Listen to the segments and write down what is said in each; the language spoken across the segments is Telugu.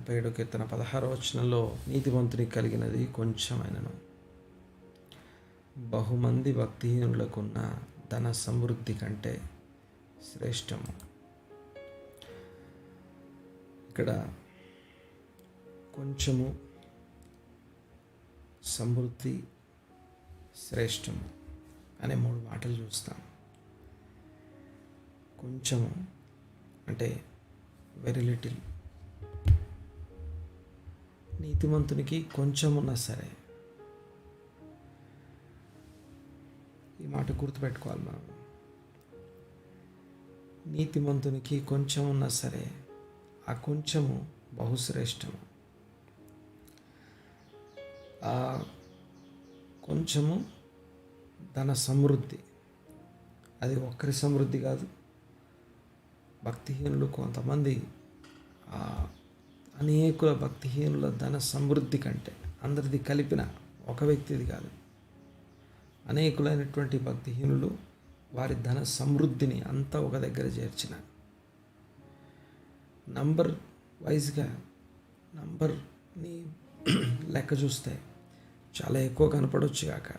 37 కీర్తన 16 వచనంలో నీతిమంతునికి కలిగినది కొంచెమైనను బహుమంది భక్తిహీనులకున్న ధన సమృద్ధి కంటే శ్రేష్టము. ఇక్కడ కొంచెము, సమృద్ధి, శ్రేష్టము అనే 3 మాటలు చూస్తాం. కొంచెము అంటే వెరీ లిటిల్. నీతిమంతునికి కొంచెం ఉన్నా సరే, ఈ మాట గుర్తుపెట్టుకోవాలి మనం. నీతిమంతునికి కొంచెం ఉన్నా సరే ఆ కొంచెము బహుశ్రేష్టము. ఆ కొంచెము ధన సమృద్ధి. అది ఒక్కరి సమృద్ధి కాదు. భక్తిహీనులు కొంతమంది అనేకుల భక్తిహీనుల ధన సమృద్ధి కంటే, అందరిది కలిపిన ఒక వ్యక్తిది కాదు, అనేకులైనటువంటి భక్తిహీనులు వారి ధన సమృద్ధిని అంతా ఒక దగ్గర చేర్చిన నంబర్ వైజ్గా నంబర్ని లెక్క చూస్తే చాలా ఎక్కువ కనపడవచ్చు కాక,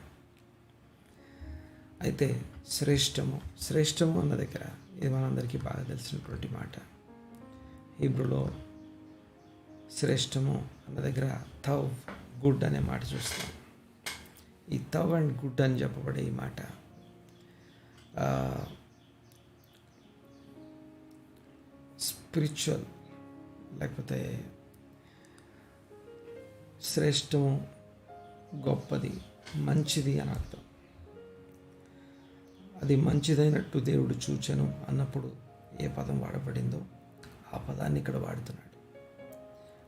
అయితే శ్రేష్టము అన్న దగ్గర ఇది మనందరికీ బాగా తెలిసినటువంటి మాట. హీబ్రూలో శ్రేష్టము అన్న దగ్గర థవ్, గుడ్ అనే మాట చూస్తాం. ఈ థవ్ అండ్ గుడ్ అని చెప్పబడే ఈ మాట స్పిరిచువల్, లేకపోతే శ్రేష్టము, గొప్పది, మంచిది అని అర్థం. అది మంచిదైనట్టు దేవుడు చూచెను అన్నప్పుడు ఏ పదం వాడబడిందో ఆ పదాన్ని ఇక్కడ వాడుతున్నాడు.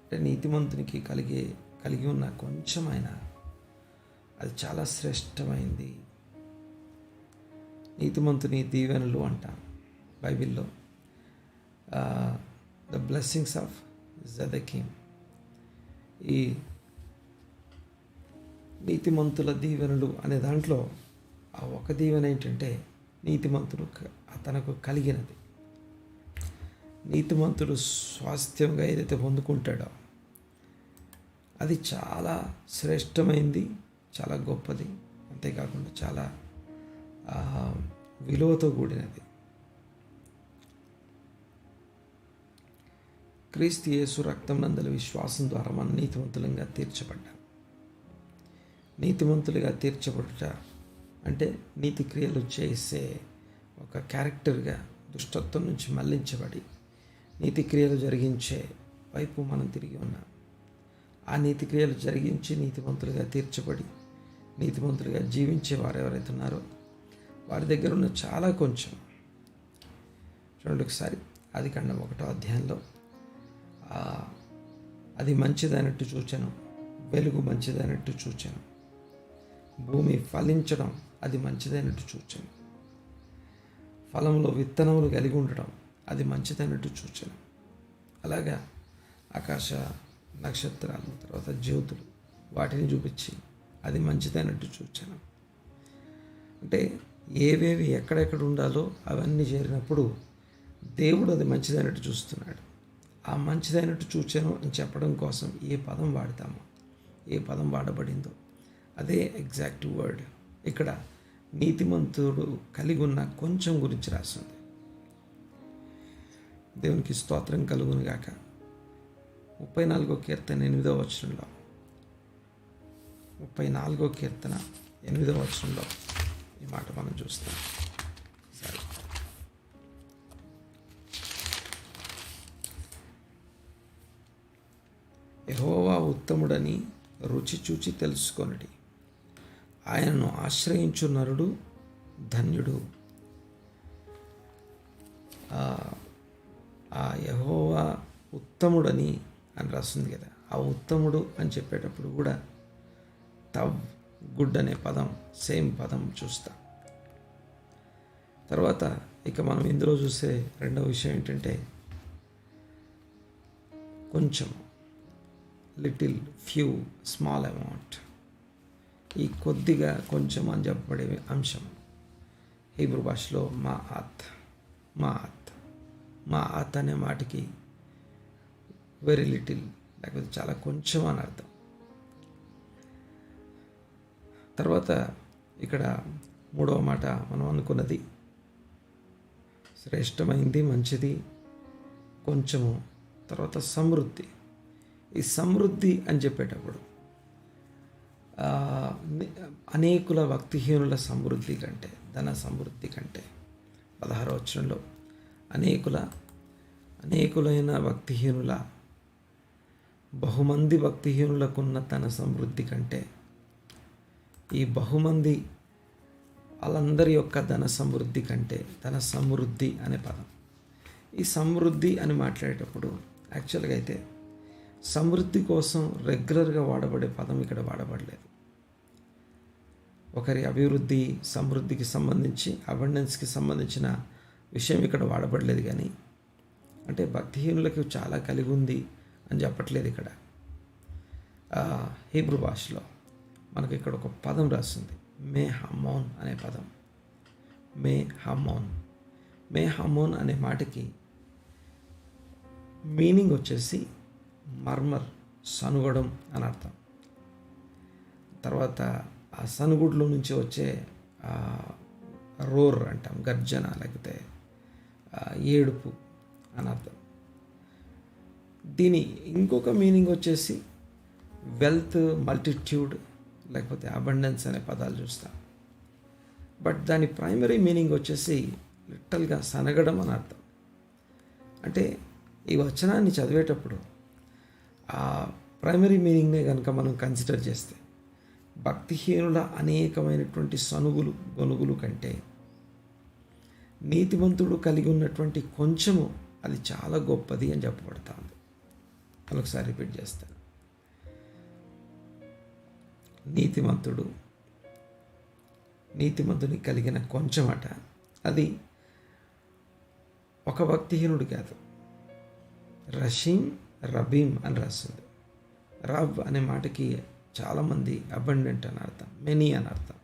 అంటే నీతిమంతునికి కలిగి ఉన్న కొంచెమైనా అది చాలా శ్రేష్టమైంది. నీతిమంతుని దీవెనలు అంటాం బైబిల్లో. ద బ్లెస్సింగ్స్ ఆఫ్ జెదెకిమ్. ఈ నీతిమంతుల దీవెనలు అనే దాంట్లో ఆ ఒక దీవెన ఏంటంటే నీతిమంతుడు తనకు కలిగినది. నీతిమంతుడు స్వాస్థ్యంగా ఏదైతే పొందుకుంటాడో అది చాలా శ్రేష్టమైంది, చాలా గొప్పది, అంతేకాకుండా చాలా విలువతో కూడినది. క్రీస్తు యేసు రక్తం నందలి విశ్వాసం ద్వారా మనం నీతిమంతులుగా తీర్చబడ్డాం. నీతిమంతులుగా తీర్చబడుట అంటే నీతి క్రియలు చేసే ఒక క్యారెక్టర్గా దుష్టత్వం నుంచి మళ్లించబడి నీతి క్రియలు జరిగించే వైపు మనం తిరిగి ఉన్నాం. ఆ నీతి క్రియలు జరిగించి నీతిమంతులుగా తీర్చబడి నీతిమంతులుగా జీవించే వారు ఎవరైతే ఉన్నారో వారి దగ్గర ఉన్న చాలా కొంచెం. చూడండి ఒకసారి ఆదికాండం 1వ అధ్యాయంలో అది మంచిదైనట్టు చూచెను, వెలుగు మంచిదైనట్టు చూచెను, భూమి ఫలించడం అది మంచిదైనట్టు చూచెను, ఫలంలో విత్తనములు కలిగి ఉండడం అది మంచిదైనట్టు చూచెను. అలాగా ఆకాశ నక్షత్రాలు, తర్వాత జ్యోతులు, వాటిని చూపించి అది మంచిదైనట్టు చూచెను. అంటే ఏవేవి ఎక్కడెక్కడ ఉండాలో అవన్నీ చేరినప్పుడు దేవుడు అది మంచిదైనట్టు చూస్తున్నాడు. ఆ మంచిదైనట్టు చూచాను అని చెప్పడం కోసం ఏ పదం వాడతామో, ఏ పదం వాడబడిందో అదే ఎగ్జాక్ట్ వర్డ్ ఇక్కడ నీతిమంతుడు కలిగి ఉన్న కొంచెం గురించి రాస్తుంది. దేవునికి స్తోత్రం కలుగును గాక. 34వ కీర్తన 8వ వచనంలో 34వ కీర్తన 8వ వచనంలో ఈ మాట మనం చూస్తాం. సరే, యెహోవా ఉత్తముడని రుచి చూచి తెలుసుకొనుడి, ఆయనను ఆశ్రయించు నరుడు ధన్యుడు. ఆ యెహోవా ఉత్తముడని అని రాస్తుంది కదా, ఆ ఉత్తముడు అని చెప్పేటప్పుడు కూడా తవ్, గుడ్ అనే పదం, సేమ్ పదం చూస్తాం. తర్వాత ఇక మనం ఇందులో చూసే రెండవ విషయం ఏంటంటే కొంచెం, లిటిల్, ఫ్యూ, స్మాల్ అమౌంట్. ఈ కొద్దిగా కొంచెం అని చెప్పబడే అంశం హీబ్రూ భాషలో మా ఆత్ అనే మాటకి వెరీ లిటిల్, లేకపోతే చాలా కొంచెం అని అర్థం. తర్వాత ఇక్కడ మూడవ మాట మనం అనుకున్నది శ్రేష్టమైంది, మంచిది, కొంచెము, తర్వాత సమృద్ధి. ఈ సమృద్ధి అని చెప్పేటప్పుడు అనేకుల భక్తిహీనుల సమృద్ధి కంటే, ధన సమృద్ధి కంటే 16వ వచనంలో అనేకులైన భక్తిహీనుల, బహుమంది భక్తిహీనులకున్న ధన సమృద్ధి కంటే ఈ బహుమంది వాళ్ళందరి యొక్క ధన సమృద్ధి కంటే, ధన సమృద్ధి అనే పదం, ఈ సమృద్ధి అని మాట్లాడేటప్పుడు యాక్చువల్గా అయితే సమృద్ధి కోసం రెగ్యులర్గా వాడబడే పదం ఇక్కడ వాడబడలేదు. ఒకరి అభివృద్ధి, సమృద్ధికి సంబంధించి, అబండెన్స్కి సంబంధించిన విషయం ఇక్కడ వాడబడలేదు. కానీ అంటే భక్తిహీనులకు చాలా కలిగి ఉంది అని చెప్పట్లేదు. ఇక్కడ హీబ్రూ భాషలో మనకు ఇక్కడ ఒక పదం రాస్తుంది, మే హమోన్ అనే పదం. మే హమోన్ అనే మాటకి మీనింగ్ వచ్చేసి మర్మర్, సనుగడం అని అర్థం. తర్వాత ఆ సనుగుడ్లో నుంచి వచ్చే రోర్ అంటాం, గర్జన, లేకపోతే ఏడుపు అని అర్థం. దీని ఇంకొక మీనింగ్ వచ్చేసి వెల్త్, మల్టిట్యూడ్, లేకపోతే అబండెన్స్ అనే పదాలు చూస్తాం. బట్ దాని ప్రైమరీ మీనింగ్ వచ్చేసి లిటరల్గా సనగడం అని అర్థం. అంటే ఈ వచనాన్ని చదివేటప్పుడు ఆ ప్రైమరీ మీనింగ్నే కనుక మనం కన్సిడర్ చేస్తే, భక్తిహీనుల అనేకమైనటువంటి సనుగులు, గొనుగులు కంటే నీతిమంతుడు కలిగి ఉన్నటువంటి కొంచెము అది చాలా గొప్పది అని చెప్పబడతా ఉంది. మరొకసారి రిపీట్ చేస్తాను. నీతిమంతుని కలిగిన కొంచెమట అది ఒక భక్తిహీనుడు కాదు, రబీం అని రాస్తుంది. రబ్ అనే మాటకి చాలామంది, అబండెంట్ అని అర్థం, మెనీ అని అర్థం.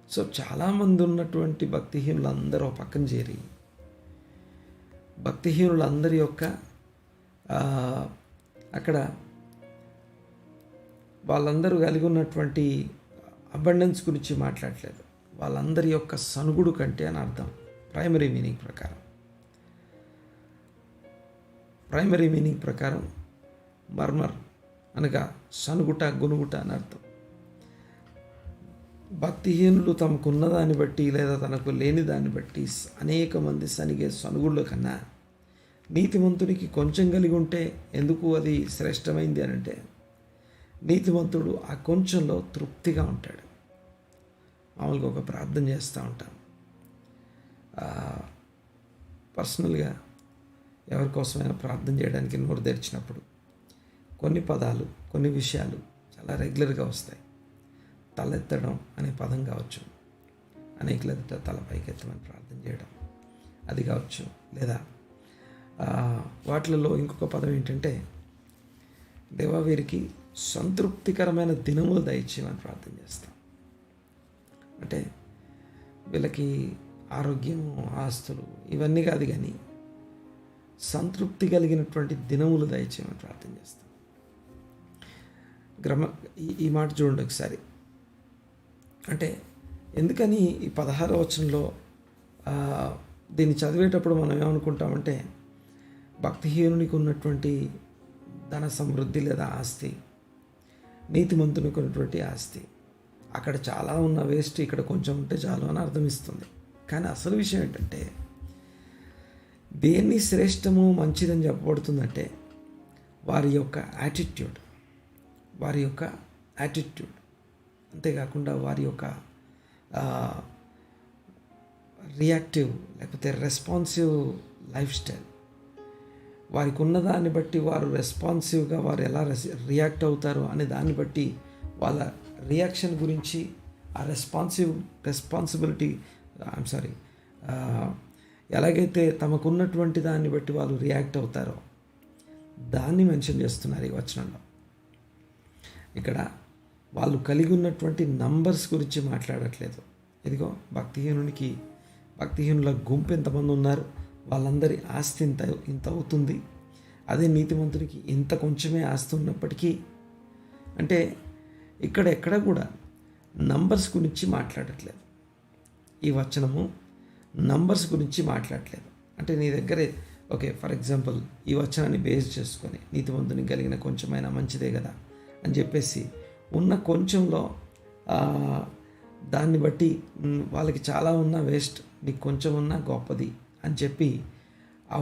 సో చాలామంది ఉన్నటువంటి భక్తిహీనులందరూ పక్కన చేరి భక్తిహీనులందరి యొక్క అక్కడ వాళ్ళందరూ కలిగి ఉన్నటువంటి అబండెన్స్ గురించి మాట్లాడలేదు, వాళ్ళందరి యొక్క సనుగుడు కంటే అని అర్థం. ప్రైమరీ మీనింగ్ ప్రకారం మర్మర్ అనగా సనుగుట, గొనుగుట అని అర్థం. భక్తిహీనులు తమకున్న దాన్ని బట్టి లేదా తనకు లేని దాన్ని బట్టి అనేక మంది సనిగే సనుగుళ్ళ కన్నా నీతిమంతునికి కొంచెం కలిగి ఉంటే ఎందుకు అది శ్రేష్టమైంది అని అంటే, నీతిమంతుడు ఆ కొంచెంలో తృప్తిగా ఉంటాడు. మామూలుగా ఒక ప్రార్థన చేస్తూ ఉంటాం. పర్సనల్గా ఎవరికోసమైనా ప్రార్థన చేయడానికి నోరు తెరిచినప్పుడు కొన్ని పదాలు, కొన్ని విషయాలు చాలా రెగ్యులర్గా వస్తాయి. తలెత్తడం అనే పదం కావచ్చు, అనేకుల ఎదుట తల పైకెత్తమని ప్రార్థన చేయడం అది కావచ్చు, లేదా వాటిలలో ఇంకొక పదం ఏంటంటే దేవా వీరికి సంతృప్తికరమైన దినములు దయచేయమని ప్రార్థన చేస్తాం. అంటే వీళ్ళకి ఆరోగ్యము, ఆస్తులు ఇవన్నీ కాదు, కానీ సంతృప్తి కలిగినటువంటి దినములు దయచేయమని ప్రార్థన చేస్తాం. ఈ మాట చూడండి ఒకసారి. అంటే ఎందుకని ఈ 16వ వచనంలో దీన్ని చదివేటప్పుడు మనం ఏమనుకుంటామంటే, భక్తిహీనునికి ఉన్నటువంటి ధన సమృద్ధి లేదా ఆస్తి, నీతిమంతునికి ఉన్నటువంటి ఆస్తి, అక్కడ చాలా ఉన్న వేస్ట్, ఇక్కడ కొంచెం ఉంటే చాలు అని అర్థమిస్తుంది. కానీ అసలు విషయం ఏంటంటే, దేన్ని శ్రేష్టము, మంచిదని చెప్పబడుతుందంటే వారి యొక్క యాటిట్యూడ్, అంతేకాకుండా వారి యొక్క రియాక్టివ్ లేకపోతే రెస్పాన్సివ్ లైఫ్ స్టైల్. వారికి ఉన్నదాన్ని బట్టి వారు రెస్పాన్సివ్గా వారు ఎలా రియాక్ట్ అవుతారు అనే దాన్ని బట్టి వాళ్ళ రియాక్షన్ గురించి, ఆ రెస్పాన్సిబిలిటీ ఎలాగైతే తమకున్నటువంటి దాన్ని బట్టి వాళ్ళు రియాక్ట్ అవుతారో దాన్ని మెన్షన్ చేస్తున్నారు ఈ వచనంలో. ఇక్కడ వాళ్ళు కలిగి ఉన్నటువంటి నంబర్స్ గురించి మాట్లాడట్లేదు. ఇదిగో భక్తిహీనుల గుంపు ఎంతమంది ఉన్నారు, వాళ్ళందరి ఆస్తి ఇంత అవుతుంది, అదే నీతిమంతుడికి ఇంత కొంచెమే ఆస్తి ఉన్నప్పటికీ, అంటే ఇక్కడ ఎక్కడ కూడా నంబర్స్ గురించి మాట్లాడట్లేదు. ఈ వచనము నంబర్స్ గురించి మాట్లాడట్లేదు. అంటే నీ దగ్గరే ఓకే, ఫర్ ఎగ్జాంపుల్ ఈ వచనాన్ని బేస్ చేసుకొని నీతిమంతునికి కలిగిన కొంచెమైనా మంచిదే కదా అని చెప్పేసి ఉన్న కొంచెంలో దాన్ని బట్టి వాళ్ళకి చాలా ఉన్నా వేస్ట్, నీకు కొంచెం ఉన్నా గొప్పది అని చెప్పి ఆ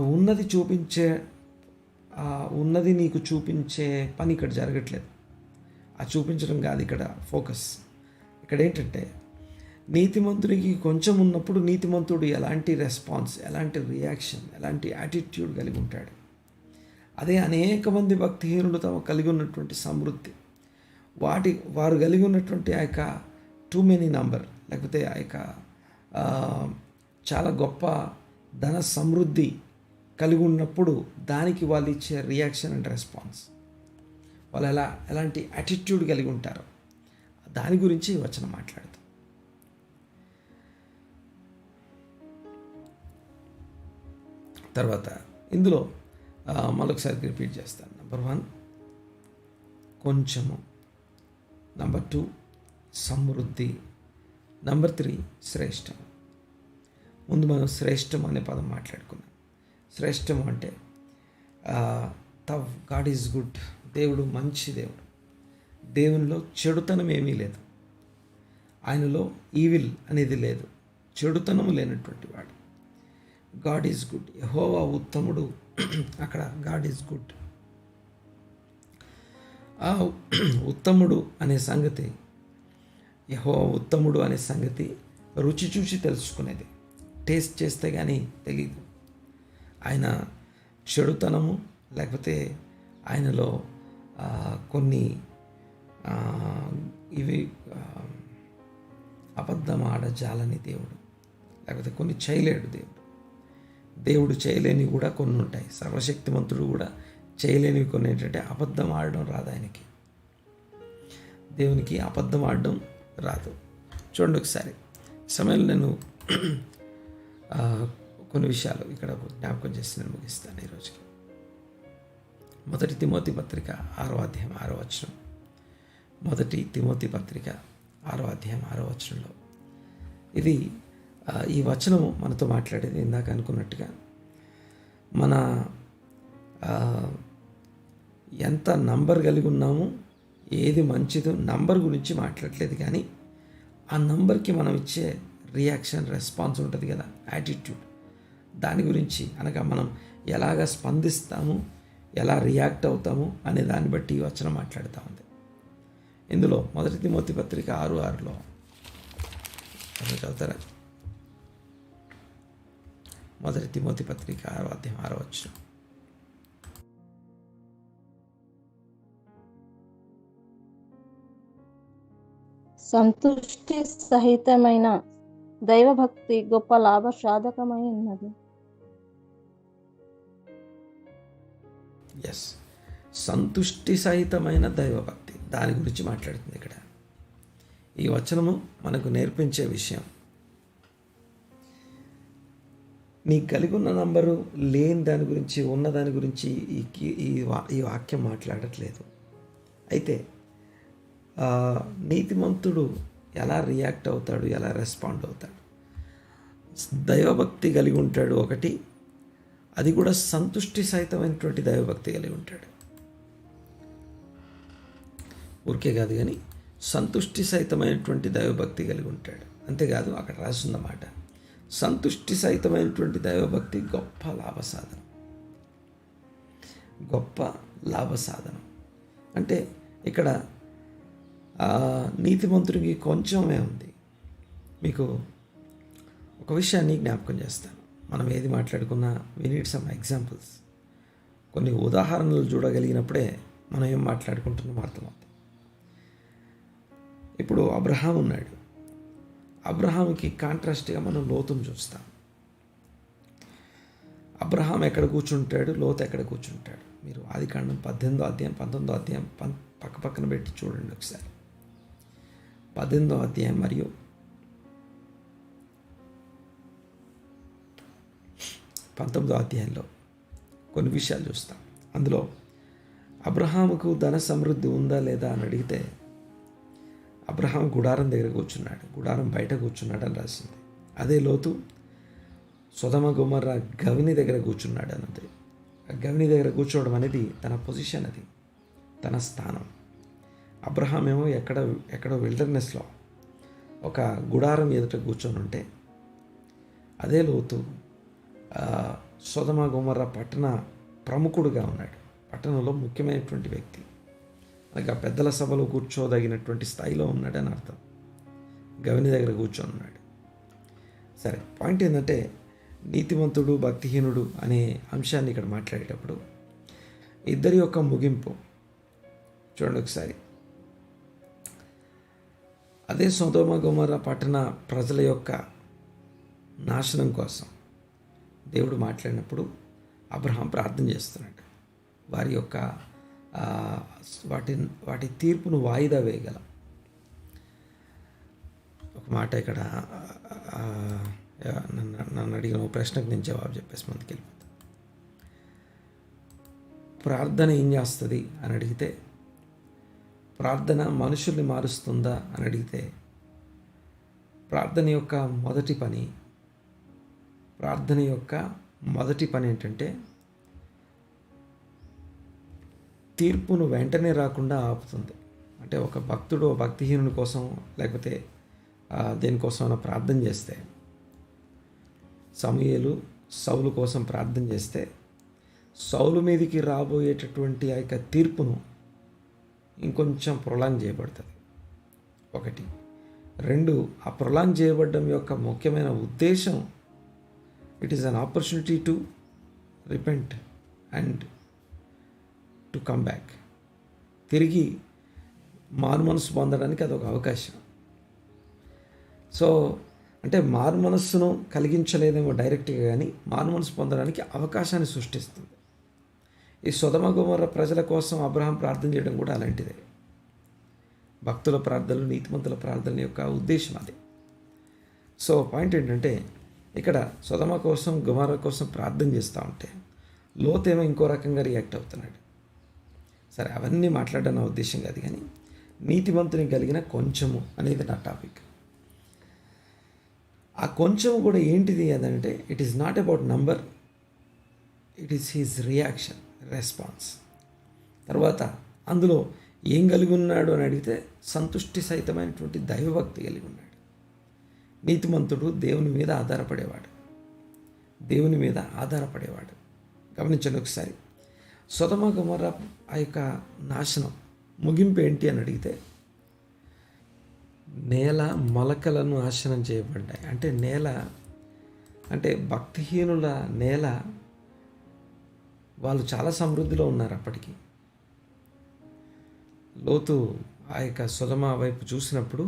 ఉన్నది నీకు చూపించే పని ఇక్కడ జరగట్లేదు. ఆ చూపించడం కాదు ఇక్కడ ఫోకస్. ఇక్కడ ఏంటంటే నీతిమంతుడికి కొంచెం ఉన్నప్పుడు నీతిమంతుడు ఎలాంటి రెస్పాన్స్, ఎలాంటి రియాక్షన్, ఎలాంటి యాటిట్యూడ్ కలిగి ఉంటాడు. అదే అనేక మంది భక్తిహీనులు తమ కలిగి ఉన్నటువంటి సమృద్ధి, వారు కలిగి ఉన్నటువంటి ఆ యొక్క టూ మెనీ నంబర్, లేకపోతే ఆ యొక్క చాలా గొప్ప ధన సమృద్ధి కలిగి ఉన్నప్పుడు దానికి వాళ్ళు ఇచ్చే రియాక్షన్ అండ్ రెస్పాన్స్, వాళ్ళు ఎలాంటి యాటిట్యూడ్ కలిగి ఉంటారో దాని గురించి ఈ వచనం మాట్లాడుతాం. తర్వాత ఇందులో మరొకసారి రిపీట్ చేస్తాను. నెంబర్ 1 కొంచెము, నెంబర్ 2 సమృద్ధి, నెంబర్ 3 శ్రేష్టం. ముందు మనం శ్రేష్టం అనే పదం మాట్లాడుకున్నాం. శ్రేష్టం అంటే గాడ్ ఈజ్ గుడ్, దేవుడు మంచి దేవుడు, దేవునిలో చెడుతనం ఏమీ లేదు, ఆయనలో ఈవిల్ అనేది లేదు, చెడుతనము లేనటువంటి వాడు. గాడ్ ఈజ్ గుడ్, యెహోవా ఉత్తముడు. అక్కడ గాడ్ ఈజ్ గుడ్. ఆ ఉత్తముడు అనే సంగతి, యెహోవా ఉత్తముడు అనే సంగతి రుచి చూసి తెలుసుకునేది, టేస్ట్ చేస్తే కానీ తెలియదు. ఆయన చెడుతనము లేకపోతే ఆయనలో కొన్ని ఇవి అబద్ధం ఆడజాలని దేవుడు, లేకపోతే కొన్ని చేయలేడు దేవుడు చేయలేనివి కూడా కొన్ని ఉంటాయి. సర్వశక్తిమంతుడు కూడా చేయలేనివి కొన్ని ఏంటంటే అబద్ధం ఆడడం రాదు ఆయనకి. దేవునికి అబద్ధం ఆడడం రాదు. చూడండి ఒకసారి సమయంలో నేను కొన్ని విషయాలు ఇక్కడ జ్ఞాపకం చేసి నేను ముగిస్తాను ఈరోజుకి. 1 తిమోతి పత్రిక 6వ అధ్యాయం 6వ వచనం. 1 తిమోతి పత్రిక 6వ అధ్యాయం 6వ వచనంలో ఇది ఈ వచనము మనతో మాట్లాడేది ఇందాక అనుకున్నట్టుగా మన ఎంత నంబర్ కలిగి ఉన్నాము, ఏది మంచిదో నంబర్ గురించి మాట్లాడలేదు, కానీ ఆ నంబర్కి మనం ఇచ్చే రియాక్షన్, రెస్పాన్స్ ఉంటుంది కదా, యాటిట్యూడ్, దాని గురించి అనగా మనం ఎలాగ స్పందిస్తాము, ఎలా రియాక్ట్ అవుతాము అనే దాన్ని బట్టి ఈ వచనం మాట్లాడుతూ ఉంది. ఇందులో 1 తిమోతి పత్రిక 6:6లో చదువుతారా? 1 తిమోతి పత్రిక 6వ అధ్యాయం 6వ వచనం. సంతుష్టి సహితమైన దైవభక్తి గొప్ప లాభసాధకమై ఉన్నది. ఎస్, సంతుష్టి సహితమైన దైవభక్తి, దాని గురించి మాట్లాడుతుంది ఇక్కడ ఈ వచనము. మనకు నేర్పించే విషయం, నీకు కలిగి ఉన్న నంబరు లేని దాని గురించి, ఉన్న దాని గురించి ఈ వాక్యం మాట్లాడట్లేదు. అయితే నీతిమంతుడు ఎలా రియాక్ట్ అవుతాడు, ఎలా రెస్పాండ్ అవుతాడు, దైవభక్తి కలిగి ఉంటాడు ఒకటి, అది కూడా సంతుష్టి సహితమైనటువంటి దైవభక్తి కలిగి ఉంటాడు. ఊరికే కాదు కానీ సంతుష్టి సహితమైనటువంటి దైవభక్తి కలిగి ఉంటాడు. అంతేకాదు, అక్కడ రాసున్నమాట, సంతుష్టి సహితమైనటువంటి దైవభక్తి గొప్ప లాభసాధనం. గొప్ప లాభసాధనం అంటే ఇక్కడ నీతిమంతుడికి కొంచెమే ఉంది. మీకు ఒక విషయాన్ని జ్ఞాపకం చేస్తాను. మనం ఏది మాట్లాడుకున్నా వి నీడ్ సమ్ ఎగ్జాంపుల్స్. కొన్ని ఉదాహరణలు చూడగలిగినప్పుడే మనం ఏం మాట్లాడుకుంటున్నామో అర్థమవుతుంది. ఇప్పుడు అబ్రహాం ఉన్నాడు. అబ్రహాంకి కాంట్రాస్ట్గా మనం లోతును చూస్తాం. అబ్రహాం ఎక్కడ కూర్చుంటాడు, లోతు ఎక్కడ కూర్చుంటాడు. మీరు ఆదికాండం 18వ అధ్యాయం 19వ అధ్యాయం పక్కన పెట్టి చూడండి ఒకసారి. 18వ అధ్యాయం మరియు 19వ అధ్యాయంలో కొన్ని విషయాలు చూస్తాం. అందులో అబ్రహాముకు ధన సమృద్ధి ఉందా లేదా అని అడిగితే అబ్రహాం గుడారం దగ్గర కూర్చున్నాడు, గుడారం బయట కూర్చున్నాడు అని రాసింది. అదే లోతు సొదమ గొమొర్రా గవిని దగ్గర కూర్చున్నాడు అన్నది. ఆ గవిని దగ్గర కూర్చోవడం అనేది తన పొజిషన్, అది తన స్థానం. అబ్రహాం ఏమో ఎక్కడో విల్డర్నెస్లో ఒక గుడారం ఎదుట కూర్చొని ఉంటే, అదే లోతు సొదమ గొమొర్రా పట్టణ ప్రముఖుడుగా ఉన్నాడు, పట్టణంలో ముఖ్యమైనటువంటి వ్యక్తి. అలాగే ఆ పెద్దల సభలో కూర్చోదగినటువంటి స్థాయిలో ఉన్నాడని అర్థం. గవిని దగ్గర కూర్చొని ఉన్నాడు. సరే, పాయింట్ ఏంటంటే నీతివంతుడు భక్తిహీనుడు అనే అంశాన్ని ఇక్కడ మాట్లాడేటప్పుడు ఇద్దరి యొక్క ముగింపు చూడండి ఒకసారి. అదే సొదొమ గొమొర్రా పట్టణ ప్రజల యొక్క నాశనం కోసం దేవుడు మాట్లాడినప్పుడు అబ్రహాం ప్రార్థన చేస్తున్నాడు. వారి యొక్క వాటి తీర్పును వాయిదా వేయగల ఒక మాట ఇక్కడ నన్ను అడిగిన ఒక ప్రశ్నకు నేను జవాబు చెప్పేసి ముందుకు వెళ్ళిపోతాను. ప్రార్థన ఏం చేస్తుంది అని అడిగితే, ప్రార్థన మనుషుల్ని మారుస్తుందా అని అడిగితే, ప్రార్థన యొక్క మొదటి పని ఏంటంటే తీర్పును వెంటనే రాకుండా ఆపుతుంది. అంటే ఒక భక్తుడు భక్తిహీనుని కోసం లేకపోతే దేనికోసమైనా ప్రార్థన చేస్తే, సమూయేలు సౌలు కోసం ప్రార్థన చేస్తే సౌలు మీదికి రాబోయేటటువంటి ఆ యొక్క తీర్పును ఇంకొంచెం ప్రొలాంగ్ చేయబడుతుంది. ఒకటి. రెండు, ఆ ప్రొలాంగ్ చేయబడడం యొక్క ముఖ్యమైన ఉద్దేశం, it is an opportunity to repent and to come back. తిరిగి మారు మనసు పొందడానికి అదొక అవకాశం. సో అంటే మారు మనస్సును కలిగించలేదేమో డైరెక్ట్గా, కానీ మారు మనసు పొందడానికి అవకాశాన్ని సృష్టిస్తుంది. ఈ సొదొమ గొమొర్రా ప్రజల కోసం అబ్రహాం ప్రార్థన చేయడం కూడా అలాంటిదే. భక్తుల ప్రార్థనలు, నీతిమంతుల ప్రార్థన యొక్క ఉద్దేశం అది. సో పాయింట్ ఏంటంటే, ఇక్కడ సొదొమ కోసం గొమొర్రా కోసం ప్రార్థన చేస్తూ ఉంటే లోతేమో ఇంకో రకంగా రియాక్ట్ అవుతున్నాడు. సరే, అవన్నీ మాట్లాడడం నా ఉద్దేశం కాదు, కానీ నీతిమంతుని కలిగిన కొంచెము అనేది నా టాపిక్. ఆ కొంచెం కూడా ఏంటిది అదంటే, it is not about number, it is his reaction, response. తర్వాత అందులో ఏం కలిగి ఉన్నాడు అని అడిగితే సంతుష్టి సహితమైనటువంటి దైవభక్తి కలిగి ఉన్నాడు. నీతిమంతుడు దేవుని మీద ఆధారపడేవాడు. గమనించండి ఒకసారి. సొదొమ గొమొర్రా ఆ యొక్క నాశనం ముగింపు ఏంటి అని అడిగితే, నేల మొలకలను నాశనం చేయబడ్డాయి. అంటే భక్తిహీనుల నేల, వాళ్ళు చాలా సమృద్ధిలో ఉన్నారు అప్పటికి. లోతు ఆ యొక్క సొదొమ వైపు చూసినప్పుడు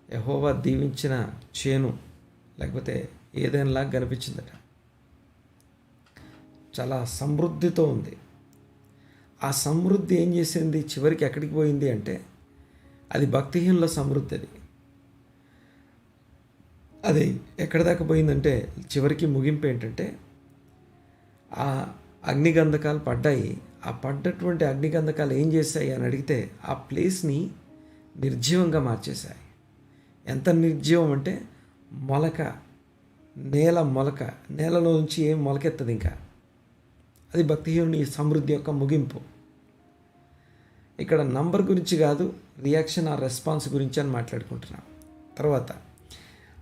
యెహోవా దీవించిన చేను లేకపోతే ఏదైనాలాగా కనిపించిందట. చాలా సమృద్ధితో ఉంది. ఆ సమృద్ధి ఏం చేసింది, చివరికి ఎక్కడికి పోయింది అంటే, అది భక్తిహీనుల సమృద్ధి. అది ఎక్కడి దాకా పోయిందంటే, చివరికి ముగింపు ఏంటంటే, ఆ అగ్నిగంధకాలు పడ్డాయి. ఆ పడ్డటువంటి అగ్నిగంధకాలు ఏం చేశాయి అని అడిగితే, ఆ ప్లేస్ని నిర్జీవంగా మార్చేశాయి. ఎంత నిర్జీవం అంటే, నేలలో నుంచి ఏం మొలకెత్తది ఇంకా. అది భక్తిహీనుని సమృద్ధి యొక్క ముగింపు. ఇక్కడ నంబర్ గురించి కాదు, రియాక్షన్ ఆ రెస్పాన్స్ గురించి అని మాట్లాడుకుంటున్నాం. తర్వాత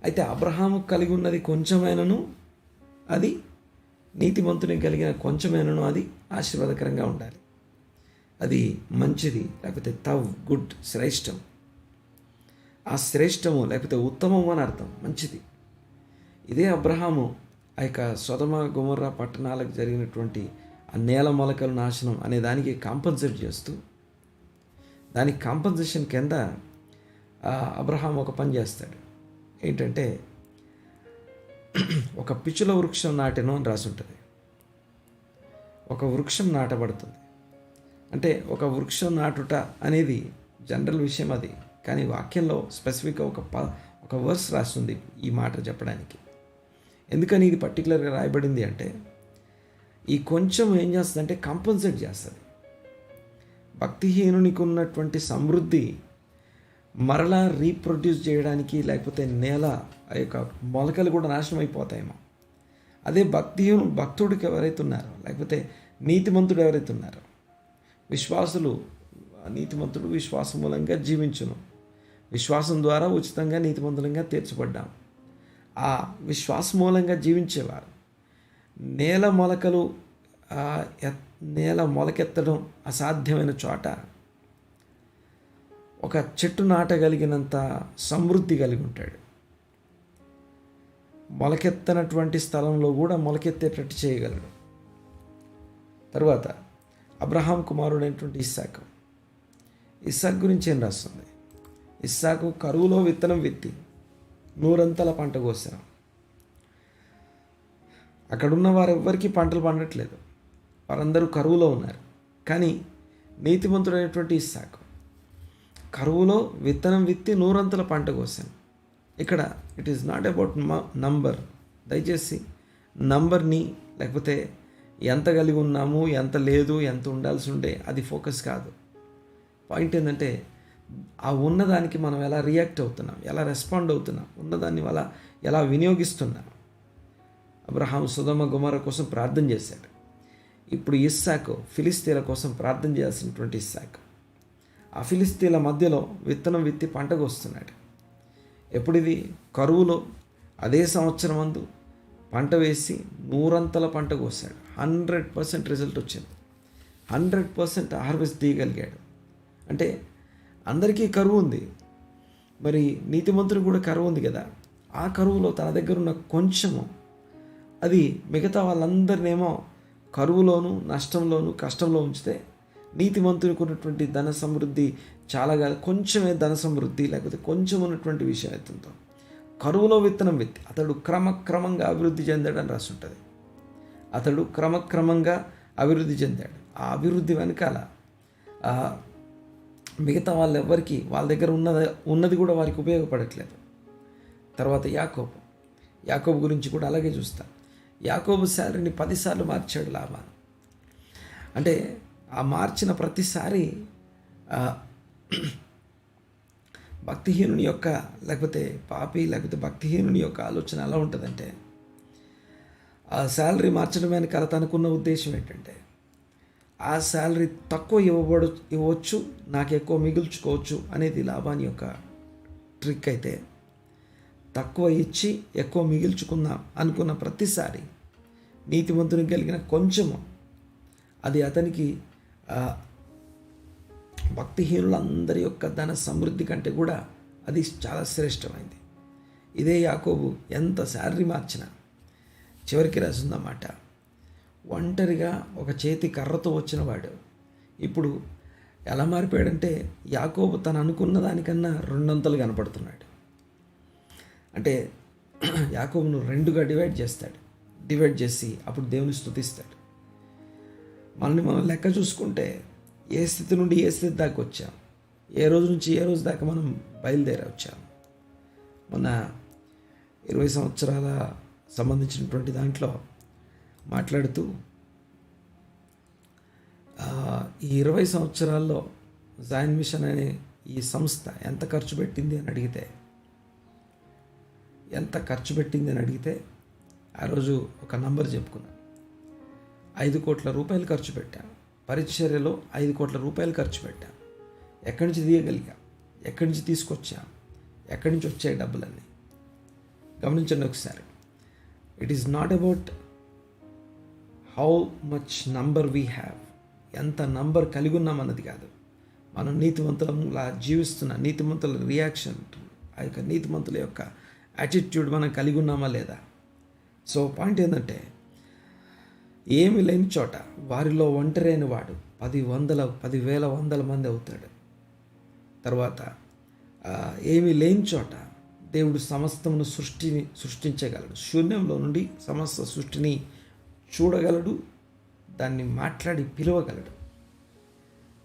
అయితే అబ్రహాము కలిగి ఉన్నది కొంచెమైనను, అది నీతిమంతుని కలిగిన కొంచెమైనను అది ఆశీర్వాదకరంగా ఉండాలి. అది మంచిది, లేకపోతే గుడ్, శ్రేష్టం. ఆ శ్రేష్టము లేకపోతే ఉత్తమము అని అర్థం, మంచిది. ఇదే అబ్రహాము ఆ యొక్క సొదొమ గొమొర్రా పట్టణాలకు జరిగినటువంటి ఆ నేల మొలకల నాశనం అనే దానికి కాంపన్సేట్ చేస్తూ, దానికి కాంపన్సేషన్ కింద అబ్రహాం ఒక పని చేస్తాడు. ఏంటంటే, ఒక పిచ్చుల వృక్షం నాటెను అని రాసి ఉంటుంది. ఒక వృక్షం నాటబడుతుంది అంటే, ఒక వృక్షం నాటుట అనేది జనరల్ విషయం అది, కానీ వాక్యంలో స్పెసిఫిక్గా ఒక వర్స్ రాస్తుంది ఈ మాట చెప్పడానికి. ఎందుకని ఇది పర్టికులర్గా రాయబడింది అంటే, ఈ కొంచెం ఏం చేస్తుందంటే కంపన్సేట్ చేస్తుంది. భక్తిహీనునికి ఉన్నటువంటి సమృద్ధి మరలా రీప్రొడ్యూస్ చేయడానికి, లేకపోతే నేల ఆ యొక్క మొలకలు కూడా నాశనం అయిపోతాయేమో. అదే భక్తుడికి ఎవరైతే ఉన్నారో, లేకపోతే నీతిమంతుడు ఎవరైతే ఉన్నారో, నీతిమంతుడు విశ్వాసం మూలంగా జీవించును. విశ్వాసం ద్వారా ఉచితంగా నీతిమంతులంగా తీర్చబడ్డాం. ఆ విశ్వాసం మూలంగా జీవించేవారు నేల మొలకెత్తడం అసాధ్యమైన చోట ఒక చెట్టు నాటగలిగినంత సమృద్ధి కలిగి ఉంటాడు. మొలకెత్తనటువంటి స్థలంలో కూడా మొలకెత్తేటట్టు చేయగలడు. తరువాత అబ్రహాం కుమారుడైనటువంటి ఇస్సాకు గురించి ఏం రాస్తుంది? ఇస్సాకు కరువులో విత్తనం విత్తి 100 పంట కోసాను. అక్కడున్న వారెవ్వరికీ పంటలు పండట్లేదు, వారందరూ కరువులో ఉన్నారు. కానీ నీతిమంతుడైనటువంటి ఇస్సాకు కరువులో విత్తనం విత్తి 100 పంట కోసాను. ఇక్కడ it is not about number. దయచేసి నంబర్ని, లేకపోతే ఎంత కలిగి ఉన్నాము, ఎంత లేదు, ఎంత ఉండాల్సి ఉండే, అది ఫోకస్ కాదు. పాయింట్ ఏంటంటే ఆ ఉన్నదానికి మనం ఎలా రియాక్ట్ అవుతున్నాం, ఎలా రెస్పాండ్ అవుతున్నాం, ఉన్నదాన్ని ఎలా వినియోగిస్తున్నాం. అబ్రహాం సొదొమ గొమొర్రా కోసం ప్రార్థన చేశాడు. ఇప్పుడు ఇస్సాకు ఫిలిస్తీన్ల కోసం ప్రార్థన చేయాల్సినటువంటి ఇస్సాకు ఆ ఫిలిస్తీన్ల మధ్యలో విత్తనం విత్తి పంటకు వస్తున్నాడు. ఎప్పుడిది? కరువులో అదే సంవత్సరం అందు పంట వేసి 100 పంట కోసాడు. 100% రిజల్ట్ వచ్చింది. 100% హార్వెస్ట్ తీయగలిగాడు. అంటే అందరికీ కరువు ఉంది, మరి నీతిమంతుడు కూడా కరువు ఉంది కదా. ఆ కరువులో తన దగ్గర ఉన్న కొంచెము అది మిగతా వాళ్ళందరినేమో కరువులోను, నష్టంలోను, కష్టంలో ఉంచితే నీతిమంతునికి ఉన్నటువంటి ధన సమృద్ధి చాలా కాదు, కొంచెమే ధన సమృద్ధి, లేకపోతే కొంచెం ఉన్నటువంటి విషయం ఎత్తుందో కరువులో విత్తనం విత్తి అతడు క్రమక్రమంగా అభివృద్ధి చెందాడని రాసి ఉంటుంది. అతడు క్రమక్రమంగా అభివృద్ధి చెందాడు. ఆ అభివృద్ధి వెనకాల మిగతా వాళ్ళెవ్వరికి వాళ్ళ దగ్గర ఉన్నది కూడా వారికి ఉపయోగపడట్లేదు. తర్వాత యాకోబు గురించి కూడా అలాగే చూస్తాం. యాకోబు శాలరీని 10 సార్లు మార్చాడు లాబాను. అంటే ఆ మార్చిన ప్రతిసారి భక్తిహీనుని యొక్క, లేకపోతే భక్తిహీనుని యొక్క ఆలోచన ఎలా ఉంటుందంటే, ఆ శాలరీ మార్చడం వెనకాల తనకున్న ఉద్దేశం ఏంటంటే, ఆ శాలరీ తక్కువ ఇవ్వచ్చు, నాకు ఎక్కువ మిగుల్చుకోవచ్చు అనేది లాభాని యొక్క ట్రిక్. అయితే తక్కువ ఇచ్చి ఎక్కువ మిగిల్చుకుందాం అనుకున్న ప్రతిసారి నీతిమంతునికి కలిగిన కొంచెము అది అతనికి భక్తిహీనులందరి యొక్క ధన సమృద్ధి కంటే కూడా అది చాలా శ్రేష్టమైంది. ఇదే యాకోబు ఎంత శాలరీ మార్చినా చివరికి రాసిందన్నమాట. ఒంటరిగా ఒక చేతి కర్రతో వచ్చినవాడు ఇప్పుడు ఎలా మారిపోయాడంటే, యాకోబు తను అనుకున్న దానికన్నా 200 కనపడుతున్నాడు. అంటే యాకోబును 2గా డివైడ్ చేసి అప్పుడు దేవుని స్తుతిస్తాడు. మనం లెక్క చూసుకుంటే ఏ స్థితి నుండి ఏ స్థితి దాకా వచ్చాం, ఏ రోజు నుంచి ఏ రోజు దాకా మనం బయలుదేరి వచ్చాం. మొన్న 20 సంవత్సరాల సంబంధించినటువంటి దాంట్లో మాట్లాడుతూ ఈ 20 సంవత్సరాల్లో జాయిన్ మిషన్ అనే ఈ సంస్థ ఎంత ఖర్చు పెట్టింది అని అడిగితే ఆ రోజు ఒక నంబర్ చెప్పుకున్నాను. 5 కోట్ల రూపాయలు ఖర్చు పెట్టాను. పరిచర్యలో 5 కోట్ల రూపాయలు ఖర్చు పెట్టాను. ఎక్కడి నుంచి తీయగలిగాం, ఎక్కడి నుంచి తీసుకొచ్చాం, ఎక్కడి నుంచి వచ్చాయి డబ్బులన్నీ గమనించండి ఒకసారి. It is not about how much number we have, ఎంత నంబర్ కలిగి ఉన్నాం అన్నది కాదు. మనం నీతిమంతులలా జీవిస్తున్న నీతిమంతుల రియాక్షన్, ఆ యొక్క నీతిమంతుల యొక్క యాటిట్యూడ్ మనం కలిగి ఉన్నామా లేదా. సో పాయింట్ ఏంటంటే, ఏమి లేని చోట వారిలో ఒంటరైన వాడు 10,000 మంది అవుతాడు. తర్వాత ఏమీ లేని చోట దేవుడు సమస్తమును సృష్టించగలడు. శూన్యంలో నుండి సమస్త సృష్టిని చూడగలడు, దాన్ని మాట్లాడి పిలవగలడు.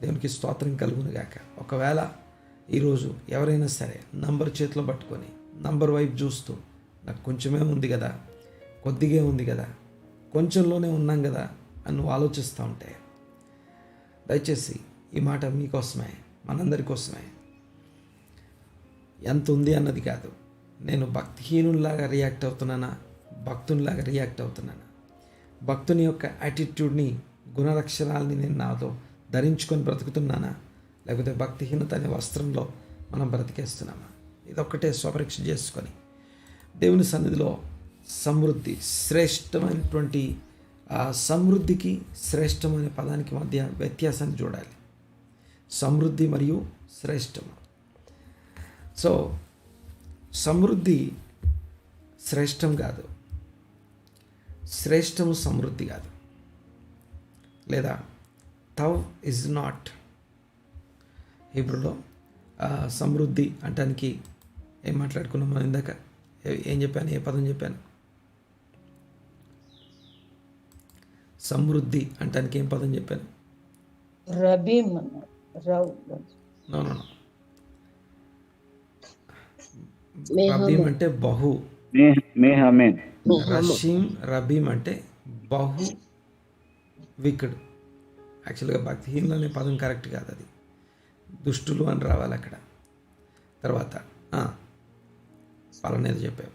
దేవునికి స్తోత్రం కలుగునుగాక. ఒకవేళ ఈరోజు ఎవరైనా సరే నంబర్ చేతిలో పట్టుకొని నంబర్ వైపు చూస్తూ, నాకు కొంచెమే ఉంది కదా, కొద్దిగా ఉంది కదా, కొంచెంలోనే ఉన్నాం కదా అని నువ్వు ఆలోచిస్తూ ఉంటే దయచేసి ఈ మాట మీకోసమే, మనందరి కోసమే. ఎంత ఉంది అన్నది కాదు, నేను భక్తిహీనులాగా రియాక్ట్ అవుతున్నానా, భక్తునిలాగా రియాక్ట్ అవుతున్నానా, భక్తుని యొక్క యాటిట్యూడ్ని, గుణలక్షణాలని నేను నాతో ధరించుకొని బ్రతుకుతున్నానా, లేకపోతే భక్తిహీనత అనే వస్త్రంలో మనం బ్రతికేస్తున్నామా? ఇదొక్కటే స్వపరీక్ష చేసుకొని దేవుని సన్నిధిలో సమృద్ధి, శ్రేష్టమైనటువంటి సమృద్ధికి శ్రేష్టమైన పదానికి మధ్య వ్యత్యాసాన్ని చూడాలి. సమృద్ధి మరియు శ్రేష్టము. సో సమృద్ధి శ్రేష్టం కాదు, శ్రేష్టము సమృద్ధి కాదు. లేదా తవ్ ఇస్ నాట్. హీబ్రూలో సమృద్ధి అంటానికి ఏం మాట్లాడుకున్నాం మనం ఇందాక? ఏం చెప్పాను? ఏ పదం చెప్పాను? సమృద్ధి అంటానికి ఏం పదం చెప్పాను? రబీం. నో. రబీం అంటే బహు. రషీం రబీం అంటే బహు వికుడు. యాక్చువల్గా భక్తిహీనులు అనే పదం కరెక్ట్ కాదు, అది దుష్టులు అని రావాలి అక్కడ. తర్వాత పలనేది చెప్పావు.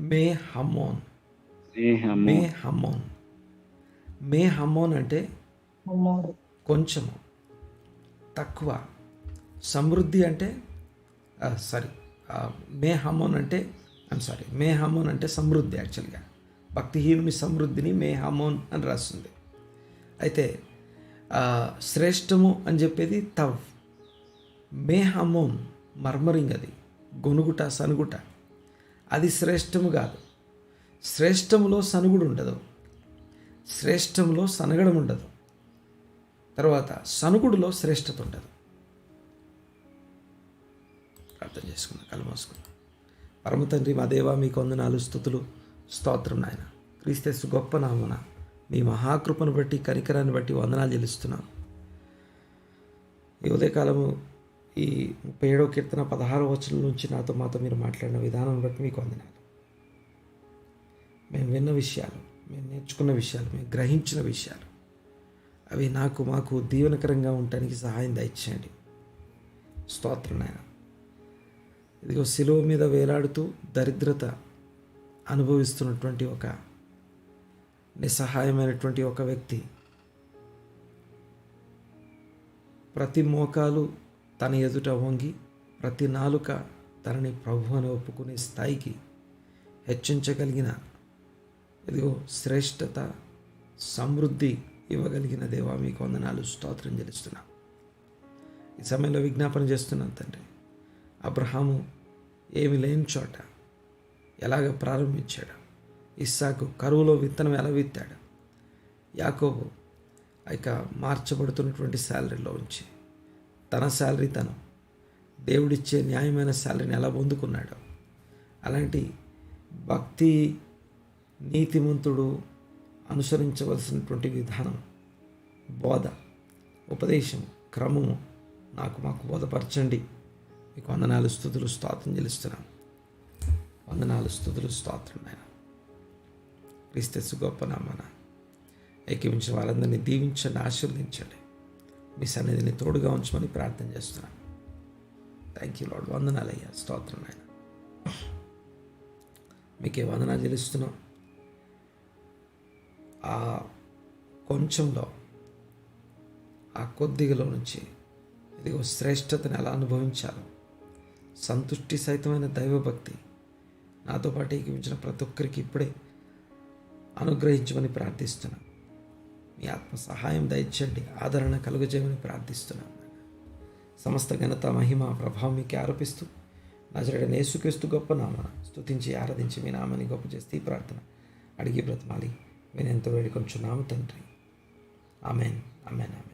మే హమోన్. మే హమోన్ అంటే కొంచెము, తక్కువ. సమృద్ధి అంటే మే హమోన్ అంటే సమృద్ధి. యాక్చువల్గా భక్తిహీనుని సమృద్ధిని మే హమోన్ అని రాస్తుంది. అయితే శ్రేష్టము అని చెప్పేది తవ్. మే హమోన్ మర్మరింగ్, అది గొనుగుట, సనుగుట. అది శ్రేష్టము కాదు. శ్రేష్టములో సనుగుడు ఉండదు, శ్రేష్టంలో సనగడం ఉండదు, తర్వాత సనుగుడులో శ్రేష్టత ఉండదు. ప్రార్థన చేసుకున్నా, కళ్ళు మూసుకున్నా. పరమ తండ్రి మా దేవా, మీకు వందనాలు, స్తుతులు, స్తోత్రం నాయన. క్రీస్తు గొప్ప నామమున మీ మహాకృపను బట్టి, కనికరాన్ని బట్టి వందనాలు చెల్లిస్తున్నాం. ఈ ఉదయకాలము ఈ 37వ కీర్తన 16వ వచనం నుంచి మాతో మీరు మాట్లాడిన విధానం బట్టి మీకు వందనాలు. మేము విన్న విషయాలు, మేము నేర్చుకున్న విషయాలు, మేము గ్రహించిన విషయాలు, అవి మాకు దీవెనకరంగా ఉండటానికి సహాయం దయచేయండి. స్తోత్రం నాయన. ఇదిగో శిలువ మీద వేలాడుతూ దరిద్రత అనుభవిస్తున్నటువంటి ఒక నిస్సహాయమైనటువంటి ఒక వ్యక్తి, ప్రతి మోకాలు తన ఎదుట వంగి, ప్రతి నాలుక తనని ప్రభు అని ఒప్పుకునే స్థాయికి హెచ్చించగలిగిన, ఇదిగో శ్రేష్టత, సమృద్ధి ఇవ్వగలిగిన దేవా, మీకు వందనాలు, స్తోత్రం చెల్లిస్తున్నా. ఈ సమయంలో విజ్ఞాపన చేస్తున్నాను తండ్రి. అబ్రహాము ఏమి లేని చోట ఎలాగ ప్రారంభించాడు, ఇస్సాకు కరువులో విత్తనం ఎలా విత్తాడు, యాకోబు ఇక మార్చబడుతున్నటువంటి శాలరీలో ఉంచి తన శాలరీ తను దేవుడిచ్చే న్యాయమైన శాలరీని ఎలా పొందుకున్నాడు, అలాంటి భక్తి నీతిమంతుడు అనుసరించవలసినటువంటి విధానం, బోధ, ఉపదేశం, క్రమము మాకు బోధపరచండి. మీకు వందనాలు, స్తుతులు, స్తోత్రం చెల్లిస్తున్నాం. వందనాలు, స్తుతులు, స్తోత్రం నాయన. క్రీస్తు గొప్ప నామన ఏకీవించిన వాళ్ళందరినీ దీవించండి, ఆశీర్వదించండి. మీ సన్నిధిని తోడుగా ఉంచమని ప్రార్థన చేస్తున్నాం. Thank you lord. వందనాలయ్యా, స్తోత్రం నాయన. మీకే వందనాలు చెల్లిస్తున్నాం. ఆ కొంచెంలో, ఆ కొద్దిగలో నుంచి ఇదిగో శ్రేష్టతను ఎలా అనుభవించాలో, సంతుష్టి సహితమైన దైవభక్తి నాతో పాటు ఏకీవించిన ప్రతి ఒక్కరికి ఇప్పుడే అనుగ్రహించమని ప్రార్థిస్తున్నాం. మీ ఆత్మ సహాయం దయచేయండి, ఆదరణ కలుగజేయమని ప్రార్థిస్తున్నాం. సమస్త ఘనత, మహిమ, ప్రభావం మీకే ఆరోపిస్తూ నజరేయుడైన యేసుక్రీస్తు గొప్ప నామమున స్తుతించి ఆరాధించి మీ నామాన్ని గొప్ప చేస్తే ఈ ప్రార్థన అడిగి బ్రతమాలి వినేంత వేడుకొంచున్నాము తండ్రి. Amen, amen, amen.